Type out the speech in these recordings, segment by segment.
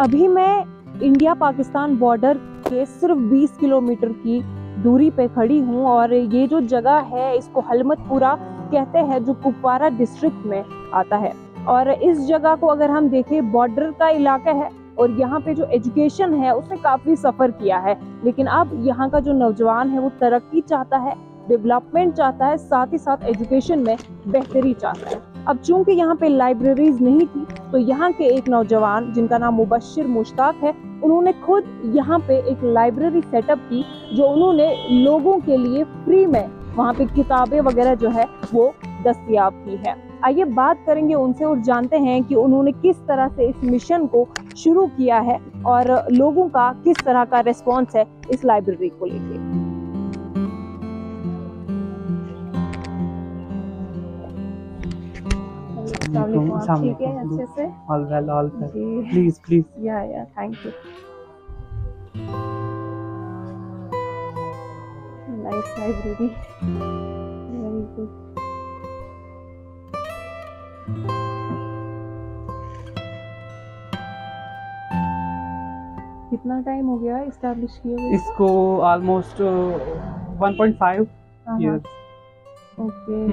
अभी मैं India Pakistan border के सिर्फ 20 किलोमीटर की दूरी पे खड़ी हूँ और ये जो जगह है इसको हलमतपुरा कहते हैं, जो कुपवारा डिस्ट्रिक्ट में आता है। और इस जगह को अगर हम देखें, बॉर्डर का इलाका है और यहाँ पे जो एजुकेशन है उसने काफी सफर किया है, लेकिन अब यहाँ का जो नौजवान है वो तरक्की चाहता है, डेवलपमेंट चाहता है, साथ ही साथ एजुकेशन में बेहतरी चाहता है। अब चूंकि यहाँ पे लाइब्रेरीज नहीं थी, तो यहाँ के एक नौजवान जिनका नाम मुबश्शिर मुश्ताक है, उन्होंने खुद यहाँ पे एक लाइब्रेरी सेटअप की, जो उन्होंने लोगों के लिए फ्री में वहाँ पे किताबें वगैरह जो है वो दस्तयाब की है। आइए बात करेंगे उनसे और जानते हैं कि उन्होंने किस तरह से इस मिशन को शुरू किया है और लोगों का किस तरह का रिस्पॉन्स है इस लाइब्रेरी को लेकर। ठीक है, अच्छे से? All well, all well. जी, Please. या thank you. Nice library, very good. कितना टाइम हो गया एस्टैब्लिश किए हुए इसको? Almost 1.5 years। Okay,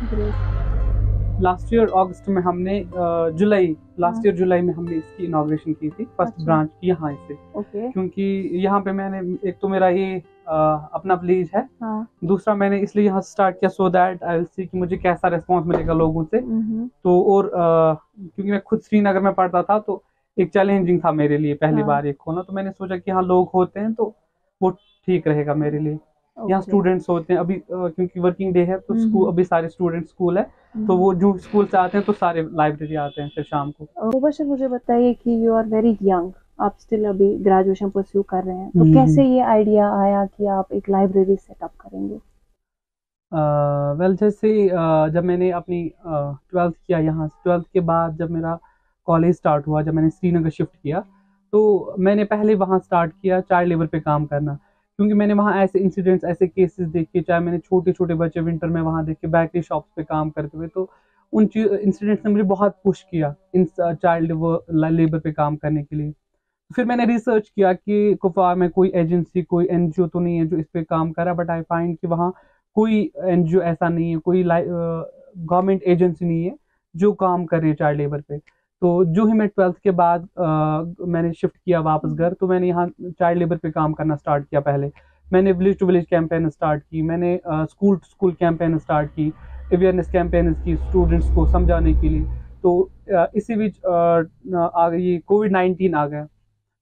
great. Last year अगस्त में हमने लास्ट ईयर जुलाई में हमने इसकी इनॉग्रेशन की थी, फर्स्ट ब्रांच की यहाँ से। क्योंकि यहाँ पे मैंने एक तो मेरा ये अपना विलेज है, दूसरा मैंने इसलिए यहाँ स्टार्ट किया so that I will see कि मुझे कैसा रिस्पांस मिलेगा लोगों से। तो और क्योंकि मैं खुद श्रीनगर में पढ़ता था, तो एक चैलेंजिंग था मेरे लिए पहली बार एक खोलना। तो मैंने सोचा कि यहाँ लोग होते हैं तो वो ठीक रहेगा मेरे लिए। यहाँ स्टूडेंट्स होते हैं अभी, क्योंकि वर्किंग डे है तो स्कूल, अभी सारे स्टूडेंट स्कूल है, तो वो जो स्कूल से आते हैं तो सारे लाइब्रेरी आते हैं फिर शाम को। मुबश्शिर, मुझे बताइए कि यू आर वेरी यंग, आप स्टिल अभी ग्रेजुएशन परस्यू कर रहे हैं, तो कैसे ये आइडिया आया कि आप एक लाइब्रेरी सेटअप करेंगे? वेल जैसे जब मैंने अपनी 12th किया यहाँ, 12th के बाद जब मेरा कॉलेज स्टार्ट हुआ, जब मैंने श्रीनगर शिफ्ट किया, तो मैंने पहले वहाँ स्टार्ट किया चाइल्ड लेबर पे काम करना। क्योंकि मैंने वहाँ ऐसे इंसिडेंट्स, ऐसे केसेस देखे, चाहे मैंने छोटे छोटे बच्चे विंटर में वहाँ देखे बेकरी शॉप्स पे काम करते हुए, तो उन इंसिडेंट्स ने मुझे बहुत पुश किया इन चाइल्ड लेबर पे काम करने के लिए। फिर मैंने रिसर्च किया कि कुपवारा में कोई एजेंसी, कोई एनजीओ तो नहीं है जो इस पे काम कर रहा, बट आई फाइंड कि वहाँ कोई एनजीओ ऐसा नहीं है, कोई गवर्नमेंट एजेंसी नहीं है जो काम कर रही है चाइल्ड लेबर पे। तो जो ही मैं 12th के बाद मैंने शिफ्ट किया वापस घर, तो मैंने यहाँ चाइल्ड लेबर पे काम करना स्टार्ट किया। पहले मैंने village to village campaign start की, मैंने school to school campaign start की, अवेयरनेस कैंपेन की स्टूडेंट्स को समझाने के लिए। तो इसी बीच आ गई ये कोविड-19 आ गया।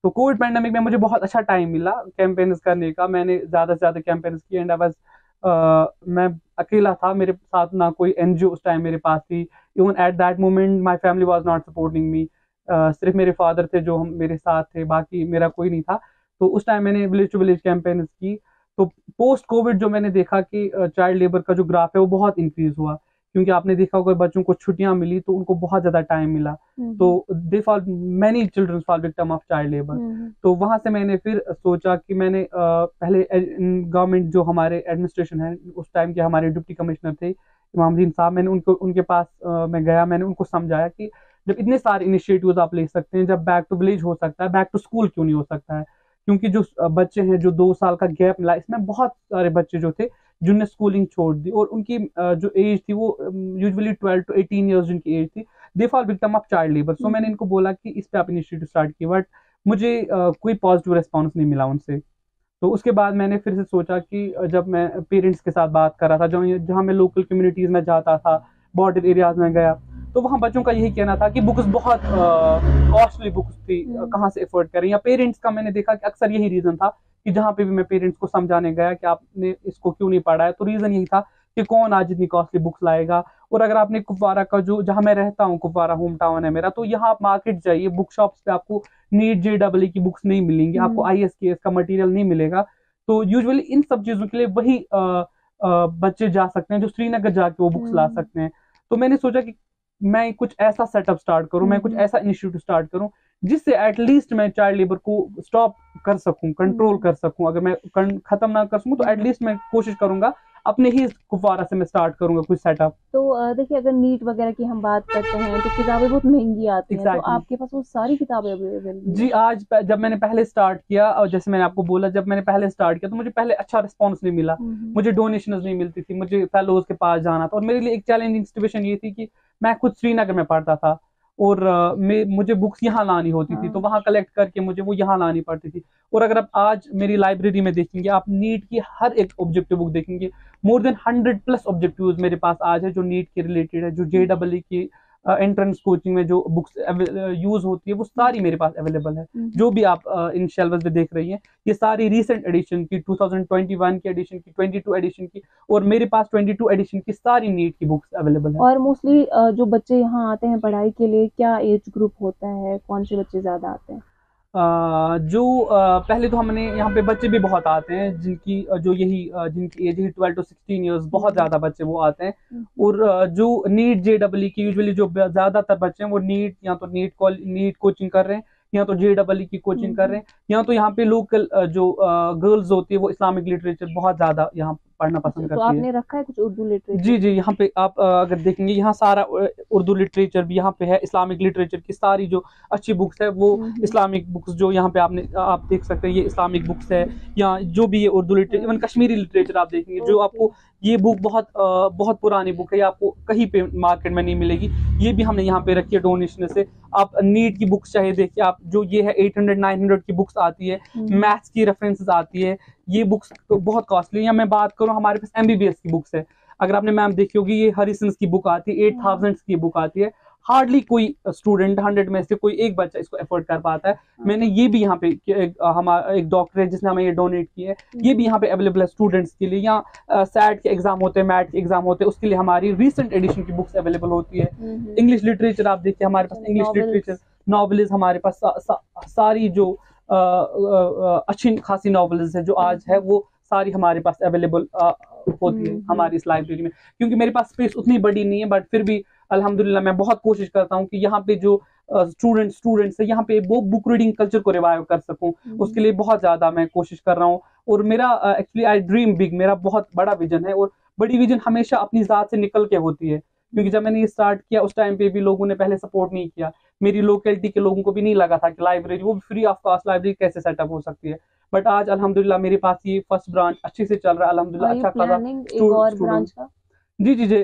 तो कोविड पैंडेमिक में मुझे बहुत अच्छा टाइम मिला कैंपेन्स करने का। मैंने ज़्यादा से ज़्यादा कैंपेन्स किए एंड मैं अकेला था, मेरे साथ ना कोई एनजीओ उस टाइम मेरे पास थी। Even at that moment my family was not supporting me. सिर्फ मेरे फादर थे जो हम मेरे साथ थे, बाकी मेरा कोई नहीं था। तो उस टाइम मैंने विलेज टू विलेज कैंपेन्स की। तो पोस्ट कोविड जो मैंने देखा कि चाइल्ड लेबर का जो ग्राफ है वो बहुत इंक्रीज हुआ, क्योंकि आपने देखा होगा बच्चों को छुट्टियां मिली तो उनको बहुत ज्यादा टाइम मिला, तो they fall, many children fall victim of child labour. तो वहां से मैंने फिर सोचा कि मैंने पहले गवर्नमेंट जो हमारे एडमिनिस्ट्रेशन है उस टाइम के हमारे डिप्टी कमिश्नर थे इमामुद्दीन साहब, मैंने उनके पास मैं गया, मैंने उनको समझाया कि जब इतने सारे इनिशिएटिव्स आप ले सकते हैं, जब बैक टू विलेज हो सकता है, बैक टू स्कूल क्यों नहीं हो सकता है? क्योंकि जो बच्चे हैं, जो 2 साल का गैप मिला, इसमें बहुत सारे बच्चे जो थे जिनने स्कूलिंग छोड़ दी, और उनकी जो एज थी वो यूजुअली 12 to 18 ईयर्स जिनकी एज थी, they fall victim of child labour. So मैंने इनको बोला कि इस पे आप इनिशिएटिव स्टार्ट किया, बट मुझे कोई पॉजिटिव रिस्पॉन्स नहीं मिला उनसे। तो उसके बाद मैंने फिर से सोचा कि जब मैं पेरेंट्स के साथ बात कर रहा था, जहाँ मैं लोकल कम्युनिटीज़ में जाता था, बॉर्डर एरियाज में गया, तो वहाँ बच्चों का यही कहना था कि बुक्स बहुत कॉस्टली बुक्स थी, कहाँ से एफोर्ड करें। या पेरेंट्स का मैंने देखा कि अक्सर यही रीज़न था कि जहाँ पे भी मैं पेरेंट्स को समझाने गया कि आपने इसको क्यों नहीं पढ़ा है, तो रीज़न यही था कि कौन आज इतनी कॉस्टली बुक्स लाएगा। और अगर आपने कुपवारा का, जो जहाँ मैं रहता हूँ, कुपवारा होम टाउन है मेरा, तो यहाँ आप मार्केट जाइए, बुक शॉप्स पे आपको नीट JEE की बुक्स नहीं मिलेंगी, आपको ISKS का मटेरियल नहीं मिलेगा। तो यूजुअली इन सब चीज़ों के लिए वही बच्चे जा सकते हैं जो श्रीनगर जाके वो बुक्स ला सकते हैं। तो मैंने सोचा कि मैं कुछ ऐसा सेटअप स्टार्ट करूं, मैं कुछ ऐसा इनिशिएटिव स्टार्ट करूं जिससे एटलीस्ट मैं चाइल्ड लेबर को स्टॉप कर सकूं, कंट्रोल कर सकूं। अगर मैं खत्म ना कर सकूं तो एटलीस्ट मैं कोशिश करूंगा अपने ही कुपवारा से मैं स्टार्ट करूंगा कुछ सेटअप। तो देखिए, अगर नीट वगैरह की हम बात करते हैं तो किताबें बहुत महंगी आती हैं, तो Exactly. आपके पास वो सारी किताबें अवेलेबल जी, आज जब मैंने पहले स्टार्ट किया, और जैसे मैंने आपको बोला, जब मैंने पहले स्टार्ट किया तो मुझे पहले अच्छा रिस्पांस नहीं मिला, मुझे डोनेशंस नहीं मिलती थी, मुझे फेलोज के पास जाना था, और मेरे लिए एक चैलेंजिंग सिचुएशन ये थी कि मैं खुद श्रीनगर में पढ़ता था और मुझे बुक्स यहाँ लानी होती थी, तो वहाँ कलेक्ट करके मुझे वो यहाँ लानी पड़ती थी। और अगर आप आज मेरी लाइब्रेरी में देखेंगे, आप नीट की हर एक ऑब्जेक्टिव बुक देखेंगे, मोर देन 100+ ऑब्जेक्टिव्स मेरे पास आज है जो नीट के रिलेटेड है, जो JEE की एंट्रेंस कोचिंग में जो बुक्स यूज होती है वो सारी मेरे पास अवेलेबल है। जो भी आप इन शेल्व्स पे देख रही हैं, ये सारी रीसेंट एडिशन की, 2021 की एडिशन की, 22 एडिशन की, और मेरे पास 22 एडिशन की सारी नीट की बुक्स अवेलेबल है। और मोस्टली जो बच्चे यहाँ आते हैं पढ़ाई के लिए, क्या एज ग्रुप होता है, कौन से बच्चे ज्यादा आते हैं? पहले तो हमने यहाँ पे बच्चे भी बहुत आते हैं जिनकी जिनकी एज है 12 to 16 ईयर्स, बहुत ज्यादा बच्चे वो आते हैं। और जो नीट JEE की यूजुअली जो ज्यादातर बच्चे हैं वो नीट या तो नीट कोचिंग कर रहे हैं, या तो JEE की कोचिंग कर रहे हैं, या तो यहाँ पे लोकल जो गर्ल्स होती है वो इस्लामिक लिटरेचर बहुत ज्यादा यहाँ पढ़ना पसंद तो करती है। आपने रखा है कुछ उर्दू लिटरेचर? जी जी, यहाँ पे आप अगर देखेंगे, यहाँ सारा उर्दू लिटरेचर भी यहाँ पे है, इस्लामिक लिटरेचर की सारी जो अच्छी बुक्स है वो इस्लामिक बुक्स जो यहाँ पे आप देख सकते हैं, ये इस्लामिक बुक्स है, या जो भी ये Urdu literature, even Kashmiri literature आप देखेंगे, जो आपको ये बुक बहुत पुरानी बुक है, ये आपको कहीं पे मार्केट में नहीं मिलेगी, ये भी हमने यहाँ पे रखी है डोनेशन से। आप नीट की बुक्स चाहे देखिए, आप जो ये है 800-900 की बुक्स आती है, मैथ्स की रेफरेंसेस आती है, ये बुक्स तो बहुत कॉस्टली है। या मैं बात करूँ, हमारे पास MBBS की बुक्स है, अगर आपने मैम देखी होगी, ये हरिसंस की बुक आती है, 8000 की बुक आती है, हार्डली कोई स्टूडेंट 100 में से कोई एक बच्चा इसको अफोर्ड कर पाता है। मैंने ये भी यहाँ पे हमारा एक डॉक्टर है जिसने हमें ये डोनेट किया है, ये भी यहाँ पे अवेलेबल है स्टूडेंट्स के लिए, या सैट के एग्जाम होते हैं, मैट के एग्जाम होते हैं, उसके लिए हमारी रिसेंट एडिशन की बुक्स अवेलेबल होती है। इंग्लिश लिटरेचर आप देखिए, हमारे पास इंग्लिश लिटरेचर नॉवेल्स, हमारे पास सारी जो अच्छी खासी नॉवेल्स है जो आज है वो सारी हमारे पास अवेलेबल होती है हमारी इस लाइब्रेरी में। क्योंकि मेरे पास स्पेस उतनी बड़ी नहीं है, बट फिर भी अल्हम्दुलिल्लाह मैं बहुत कोशिश करता हूँ कि यहाँ पे जो स्टूडेंट्स है, यहाँ पे वो बुक रीडिंग कल्चर को रिवाइव कर सकूं, उसके लिए बहुत ज्यादा मैं कोशिश कर रहा हूँ। और मेरा एक्चुअली आई ड्रीम बिग, मेरा बहुत बड़ा विजन है, और बड़ी विजन हमेशा अपनी जात से निकल के होती है। क्योंकि जब मैंने ये स्टार्ट किया उस टाइम पे भी लोगों ने पहले सपोर्ट नहीं किया, मेरी लोकेलिटी के लोगों को भी नहीं लगा था कि लाइब्रेरी, वो फ्री ऑफ कॉस्ट लाइब्रेरी कैसे सेटअप हो सकती है। बट आज अल्हम्दुलिल्लाह मेरे पास ये फर्स्ट ब्रांच अच्छे से चल रहा है, अल्हम्दुलिल्लाह अच्छा खासा ब्रांच का। जी जी जी,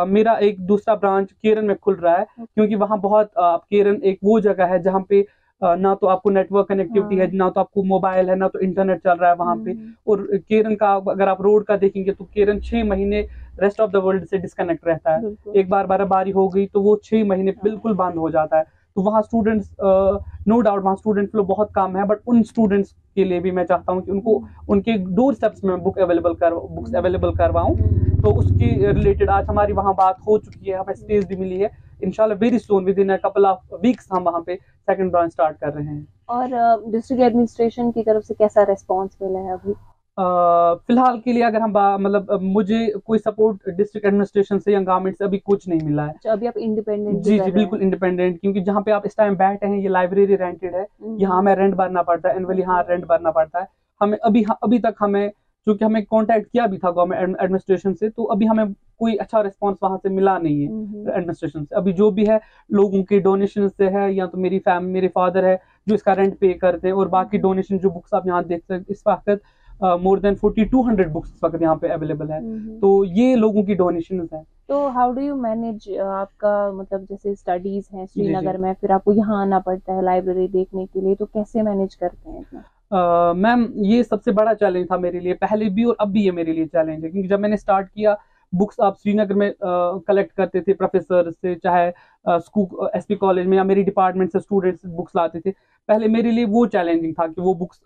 मेरा एक दूसरा ब्रांच केरन में खुल रहा है, क्योंकि वहाँ बहुत केरन एक वो जगह है जहाँ पे ना तो आपको नेटवर्क कनेक्टिविटी है, ना तो आपको मोबाइल है, ना तो इंटरनेट चल रहा है वहाँ पे। और केरन का अगर आप रोड का देखेंगे तो केरन 6 महीने रेस्ट ऑफ द वर्ल्ड से डिस्कनेक्ट रहता है। एक बार बर्फबारी हो गई तो वो 6 महीने बिल्कुल बंद हो जाता है। तो वहाँ स्टूडेंट्स, नो डाउट वहाँ स्टूडेंट फ्लो बहुत कम है, बट उन स्टूडेंट्स के लिए भी मैं चाहता हूँ कि उनको उनके डोर स्टेप्स में बुक्स अवेलेबल करवाऊँ। तो उसके रिलेटेड आज हमारी वहाँ बात हो चुकी है, हमें स्पेस भी मिली है। इंशाल्लाह very soon, with in a couple of weeks हम वहाँ पे सेकंड ब्रांच स्टार्ट कर रहे हैं। और डिस्ट्रिक्ट एडमिनिस्ट्रेशन की तरफ से कैसा रेस्पॉन्स मिला है अभी? फिलहाल के लिए अगर हम मतलब मुझे कोई सपोर्ट डिस्ट्रिक्ट एडमिनिस्ट्रेशन से या गवर्नमेंट से अभी कुछ नहीं मिला है। अच्छा, अभी आप इंडिपेंडेंट? जी जी, बिल्कुल इंडिपेंडेंट, क्योंकि जहाँ पे आप इस टाइम बैठे हैं ये लाइब्रेरी रेंटेड है, यहाँ हमें रेंट भरना पड़ता है, एनुअली यहाँ रेंट भरना पड़ता है हमें। अभी तक हमें, चूंकि हमें कांटेक्ट किया भी था गवर्नमेंट एडमिनिस्ट्रेशन से, तो अभी हमें कोई अच्छा रिस्पांस वहां से मिला नहीं है एडमिनिस्ट्रेशन से। अभी जो भी है लोगों के डोनेशन से है, या तो मेरे फादर है जो इसका रेंट पे करते हैं, और बाकी डोनेशन जो बुक्स आप यहाँ देख सकते हैं, इस वक्त मोर देन 4200 बुक्स इस वक्त यहाँ पे अवेलेबल है। तो ये लोगों की डोनेशन है। तो हाउ डू यू मैनेज आपका, मतलब जैसे स्टडीज हैं श्रीनगर में, फिर आपको यहाँ आना पड़ता है लाइब्रेरी देखने के लिए, तो कैसे मैनेज करते हैं इतना? मैम, ये सबसे बड़ा चैलेंज था मेरे लिए, पहले भी और अब भी ये मेरे लिए चैलेंज है। क्योंकि जब मैंने स्टार्ट किया, बुक्स आप श्रीनगर में कलेक्ट करते थे प्रोफेसर से, चाहे स्कूल SP कॉलेज में, या मेरी डिपार्टमेंट से स्टूडेंट्स बुक्स लाते थे। पहले मेरे लिए वो चैलेंजिंग था कि वो बुक्स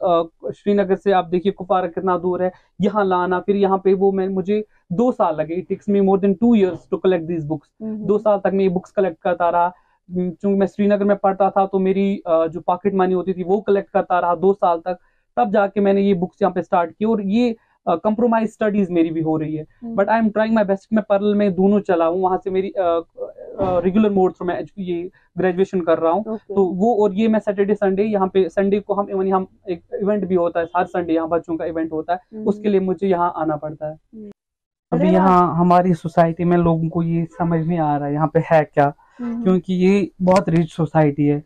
श्रीनगर से, आप देखिए कुपवारा कितना दूर है, यहाँ लाना, फिर यहाँ पे मुझे 2 साल लगे। It takes me more than 2 years to collect these books. 2 साल तक मैं ये बुक्स कलेक्ट करता रहा। चूंकि मैं श्रीनगर में पढ़ता था तो मेरी जो पॉकेट मनी होती थी वो कलेक्ट करता रहा 2 साल तक, तब जाके मैंने ये बुक्स यहाँ पे स्टार्ट की। और ये कंप्रोमाइज स्टडीज मेरी भी हो रही है, but I am trying my best. मैं पैरेलल में दोनों चलाऊं, वहां से मेरी रेगुलर मोड थ्रू मैं ये ग्रेजुएशन कर रहा हूँ। तो वो, और ये मैं सैटरडे संडे यहाँ पे, संडे को हम एक इवेंट भी होता है, हर संडे यहाँ बच्चों का इवेंट होता है, उसके लिए मुझे यहाँ आना पड़ता है। अभी यहाँ हमारी सोसाइटी में लोगों को ये समझ नहीं आ रहा है यहाँ पे है क्या, क्योंकि ये बहुत रिच सोसाइटी है।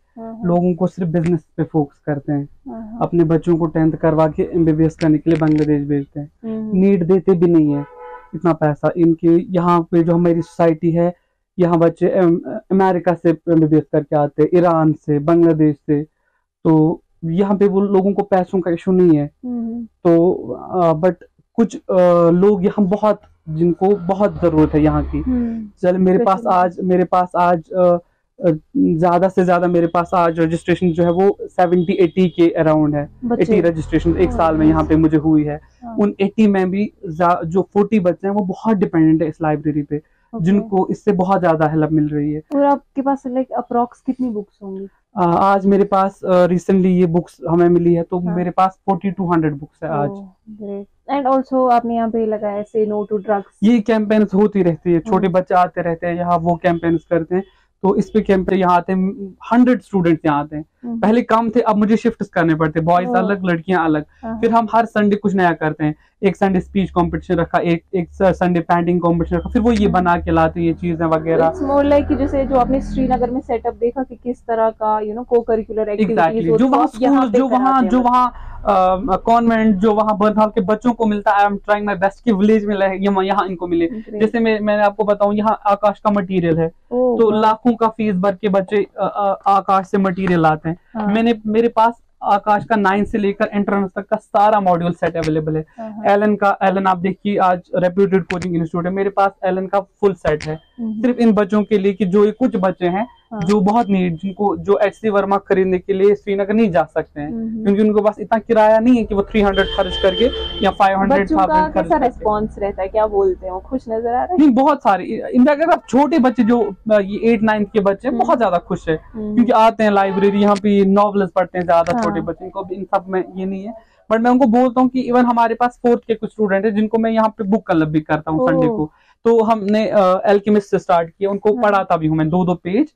लोगों को सिर्फ बिजनेस पे फोकस करते हैं, अपने बच्चों को 10th करवा के MBBS करने के लिए बांग्लादेश भेजते हैं, नीड देते भी नहीं है इतना पैसा। इनके यहाँ पे जो हमारी सोसाइटी है, यहाँ बच्चे अमेरिका से MBBS करके आते हैं, ईरान से, बांग्लादेश से, तो यहाँ पे वो लोगों को पैसों का इशू नहीं है। तो बट कुछ लोग यहाँ बहुत, जिनको बहुत जरूरत है यहाँ की। चल मेरे पास आज ज्यादा से ज्यादा मेरे पास आज रजिस्ट्रेशन जो है वो 70-80 के अराउंड है। 80 रजिस्ट्रेशन एक साल में यहाँ पे मुझे हुई है। उन 80 में भी जो 40 बच्चे हैं वो बहुत डिपेंडेंट है इस लाइब्रेरी पे, जिनको इससे बहुत ज्यादा हेल्प मिल रही है। और आपके पास लाइक अप्रॉक्स कितनी बुक्स होंगी? आज मेरे पास रिसेंटली ये बुक्स हमें मिली है, तो मेरे पास 4200 बुक्स है आज। ग्रेट। एंड ऑल्सो आपने यहाँ पे लगाया से नो टू ड्रग्स, ये कैंपेन्स होती रहती है, छोटे बच्चे आते रहते हैं यहाँ, वो कैंपेन्स करते हैं। तो इस पे कैंप पे यहाँ आते हैं 100 स्टूडेंट्स यहाँ आते हैं। पहले कम थे, अब मुझे शिफ्ट करने पड़ते, बॉयज अलग लड़कियां अलग। फिर हम हर संडे कुछ नया करते हैं। एक संडे स्पीच कंपटीशन रखा, एक संडे पेंटिंग कंपटीशन रखा, फिर वो ये बना के लाते ये चीजें वगैरह। इट्स मोर लाइक कि जैसे जो आपने श्रीनगर में सेटअप देखा कि किस तरह का को करिकुलर एक्टिविटीज जो वहाँ स्कूल, जो वहाँ कॉन्वेंट, जो वहाँ बर्नहाल के बच्चों को मिलता है। I am trying my best कि विलेज में यहाँ इनको मिले। जैसे मैंने आपको बताऊं, यहाँ आकाश का मटेरियल है, तो लाखों का फीस भर के बच्चे आकाश से मटेरियल लाते हैं। मेरे पास आकाश का 9 से लेकर एंट्रेंस तक का सारा मॉड्यूल सेट अवेलेबल है। एलन आप देखिए, आज रेप्यूटेड कोचिंग इंस्टीट्यूट है, मेरे पास एलन का फुल सेट है सिर्फ इन बच्चों के लिए, कि जो कुछ बच्चे हैं जो बहुत नीड, जिनको जो HC वर्मा खरीदने के लिए श्रीनगर नहीं जा सकते हैं, क्योंकि उनके पास इतना किराया नहीं है कि वो 300 खर्च करके या 500,000 खर्च करके। रिस्पॉन्स रहता है, क्या बोलते हैं, खुश नजर आ रहे हैं? नहीं, बहुत सारे। इनका अगर आप छोटे बच्चे जो ये 8-9 के बच्चे बहुत ज्यादा खुश है, क्योंकि आते हैं लाइब्रेरी, यहाँ पे नॉवेल्स पढ़ते हैं ज्यादा। छोटे बच्चे, इनको इन सब में ये नहीं है। बट मैं उनको बोलता हूँ कि इवन हमारे पास 4th के कुछ स्टूडेंट है जिनको मैं यहाँ पे बुक क्लब भी करता हूँ संडे को। तो हमने एल्केमिस्ट से स्टार्ट किया, उनको पढ़ाता भी हूँ मैं, 2-2 पेज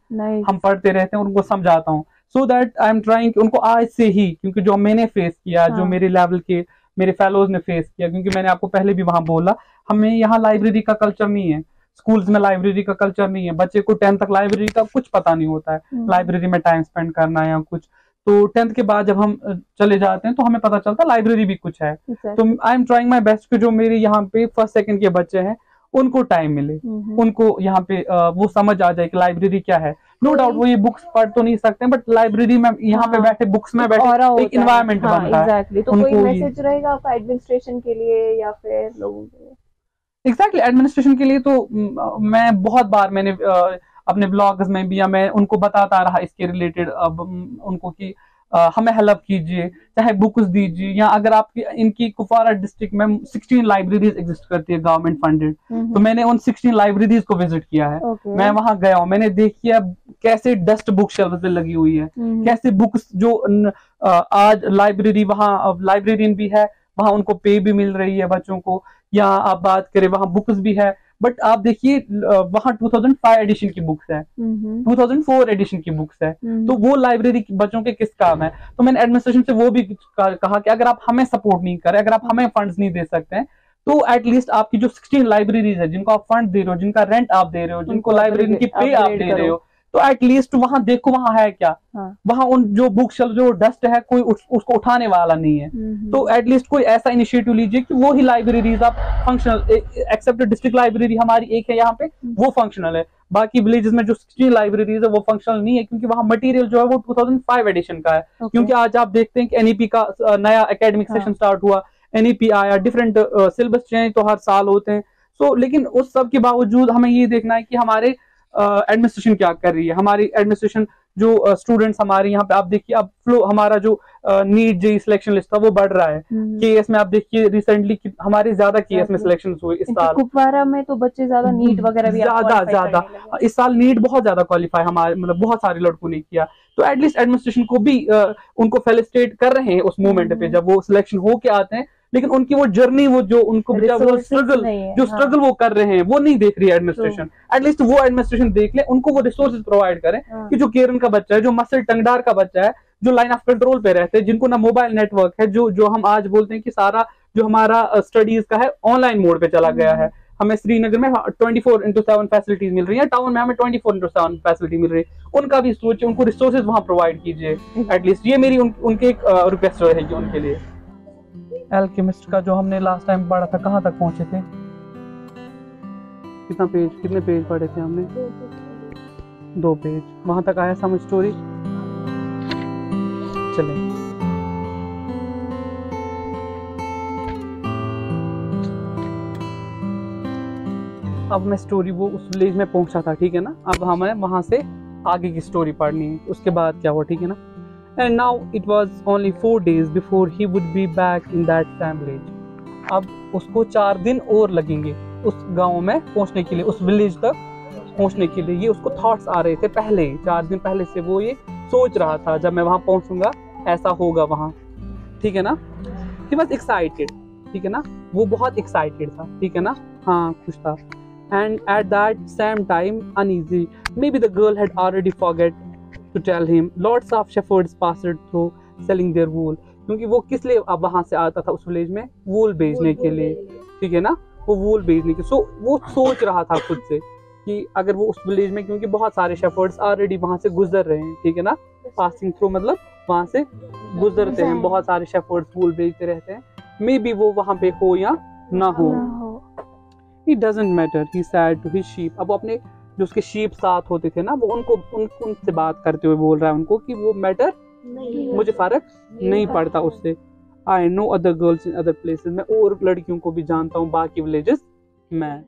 हम पढ़ते रहते हैं, उनको समझाता हूँ। So that I am trying उनको आज से ही, क्योंकि जो मैंने फेस किया, जो मेरे लेवल के मेरे फेलोज ने फेस किया, क्योंकि मैंने आपको पहले भी वहां बोला, हमें यहाँ लाइब्रेरी का कल्चर नहीं है, स्कूल्स में लाइब्रेरी का कल्चर नहीं है। बच्चे को 10th तक लाइब्रेरी का कुछ पता नहीं होता है, लाइब्रेरी में टाइम स्पेंड करना या कुछ। तो 10th के बाद जब हम चले जाते हैं तो हमें पता चलता लाइब्रेरी भी कुछ है। तो I am trying my best कि जो मेरे यहाँ पे 1st 2nd के बच्चे हैं उनको टाइम मिले, उनको यहाँ पे वो समझ आ जाए कि लाइब्रेरी क्या है। नो डाउट वो ये बुक्स पढ़ तो नहीं सकते, बट लाइब्रेरी में यहाँ पे बैठे, बुक्स में बैठे एक इन्वायरमेंट बनता है। तो कोई मैसेज रहेगा आपका एडमिनिस्ट्रेशन के लिए या फिर लोगों के लिए? एग्जैक्टली, एडमिनिस्ट्रेशन के लिए तो मैं बहुत बार मैंने अपने ब्लॉग्स में भी, या मैं उनको बताता रहा इसके रिलेटेड उनको कि हमें हेल्प कीजिए, चाहे बुक्स दीजिए, या अगर आपकी इनकी कुपवारा डिस्ट्रिक्ट में 16 लाइब्रेरीज एग्जिस्ट करती है गवर्नमेंट फंडेड, तो मैंने उन 16 लाइब्रेरीज को विजिट किया है। मैं वहां गया हूँ, मैंने देखी है कैसे डस्ट बुक शेल्फ पे लगी हुई है, कैसे बुक्स जो आज लाइब्रेरी, वहाँ लाइब्रेरियन भी है, वहां उनको पे भी मिल रही है बच्चों को, या आप बात करें वहां बुक्स भी है। बट आप देखिए वहां 2005 एडिशन की बुक्स है, 2004 एडिशन की बुक्स है, तो वो लाइब्रेरी बच्चों के किस काम है। तो मैंने एडमिनिस्ट्रेशन से वो भी कहा कि अगर आप हमें सपोर्ट नहीं करें, अगर आप हमें फंड्स नहीं दे सकते हैं, तो एटलीस्ट आपकी जो 16 लाइब्रेरीज है जिनको आप फंड दे रहे हो, जिनका रेंट आप दे रहे हो, जिनको लाइब्रेरी की पे आप दे रहे हो, तो एटलीस्ट वहां देखो वहां है क्या। वहां उन जो बुक शेल्फ जो डस्ट है कोई उसको उठाने वाला नहीं है। तो एटलीस्ट कोई ऐसा इनिशिएटिव लीजिए कि वो ही लाइब्रेरीज आप फंक्शनल, एक्सेप्ट डिस्ट्रिक्ट लाइब्रेरी हमारी एक है यहाँ पे, वो फंक्शनल है। बाकी विलेजेस में जो 16 लाइब्रेरीज है वो फंक्शनल नहीं है, क्योंकि वहाँ मटेरियल जो है वो 2005 एडिशन का है। क्योंकि आज आप देखते हैं कि NEP का नया एकेडमिक सेशन स्टार्ट हुआ, NEP आया, डिफरेंट सिलेबस चेंज तो हर साल होते हैं। सो लेकिन उस सब के बावजूद हमें ये देखना है कि हमारे एडमिनिस्ट्रेशन क्या कर रही है। हमारी एडमिनिस्ट्रेशन जो स्टूडेंट्स हमारे यहाँ पे, आप देखिए अब फ्लो, हमारा जो नीट जेईई सिलेक्शन लिस्ट था वो बढ़ रहा है। केएस में आप देखिए रिसेंटली हमारे ज्यादा केएस में सिलेक्शन हुए इस साल। कुपवारा में तो बच्चे ज्यादा नीट वगैरह भी ज्यादा इस साल नीट बहुत ज्यादा क्वालिफाई हमारे, मतलब बहुत सारे लड़कों ने किया। तो एटलीस्ट एडमिनिस्ट्रेशन को भी उनको फेलिसिटेट कर रहे हैं उस मोमेंट पे जब वो सिलेक्शन होके आते हैं, लेकिन उनकी वो जर्नी, वो जो उनको वो स्ट्रगल वो कर रहे हैं वो नहीं देख रही है एडमिनिस्ट्रेशन। एटलीस्ट वो एडमिनिस्ट्रेशन देख ले, उनको वो रिसोर्सेज प्रोवाइड करें कि जो केरन का बच्चा है, जो मसल टंगडार का बच्चा है, जो लाइन ऑफ कंट्रोल पे रहते हैं, जिनको ना मोबाइल नेटवर्क है, जो हम आज बोलते हैं कि सारा जो हमारा स्टडीज का है ऑनलाइन मोड पे चला गया है, हमें श्रीनगर में 24/7 फैसिलिटीज मिल रही है, टाउन में हमें 24/7 फैसिलिटी मिल रही है। उनका भी सोचिए, उनको रिसोर्सेज वहाँ प्रोवाइड कीजिए एटलीस्ट। ये मेरी उनके एक रिक्वेस्ट रहेगी उनके लिए। एल्केमिस्ट का जो हमने लास्ट टाइम पढ़ा था, कहाँ तक पहुंचे थे? कितने पेज पढ़े थे हमने? 2 पेज। वहां तक आया समझ स्टोरी? चले अब मैं स्टोरी वो उस विलेज में पहुंचा था, ठीक है ना। अब हमें वहां से आगे की स्टोरी पढ़नी है, उसके बाद क्या हुआ, ठीक है ना। And now it was only 4 days before he would be back in that same village. अब उसको 4 दिन और लगेंगे उस गांव में पहुंचने के लिए, उस विलेज तक पहुंचने के लिए। ये उसको थॉट्स आ रहे थे पहले, 4 दिन पहले से वो ये सोच रहा था, जब मैं वहां पहुंचूंगा ऐसा होगा वहां, ठीक है ना। ही वाज एक्साइटेड, ठीक है ना, वो बहुत एक्साइटेड था, ठीक है ना, हाँ खुश था। And at that same time uneasy. Maybe the girl had already forget to tell him. Lots of shepherds passed through selling their wool. क्योंकि वो किस लिए अब वहाँ से आता था उस विलेज में? वूल बेचने के लिए, ठीक है ना, वो वूल बेचने के। सो वो सोच रहा था खुद से कि अगर वो उस विलेज में, क्योंकि बहुत सारे शेफर्ड्स ऑलरेडी वहाँ से गुजर रहे हैं, ठीक है ना, पासिंग थ्रू मतलब वहाँ से गुजरते हैं, बहुत सारे शेफर्ड्स वूल बेचते रहते हैं। मे बी वो वहाँ पे हो या ना हो। It doesn't matter, he said to his sheep. अब वो अपने जो उसके शीप साथ होते थे ना, वो उनसे बात करते हुए बोल रहा है उनको कि वो मैटर मुझे फर्क नहीं पड़ता उससे। I know other girls in other places. मैं और लड़कियों को भी जानता हूँ बाकी विलेजेस में।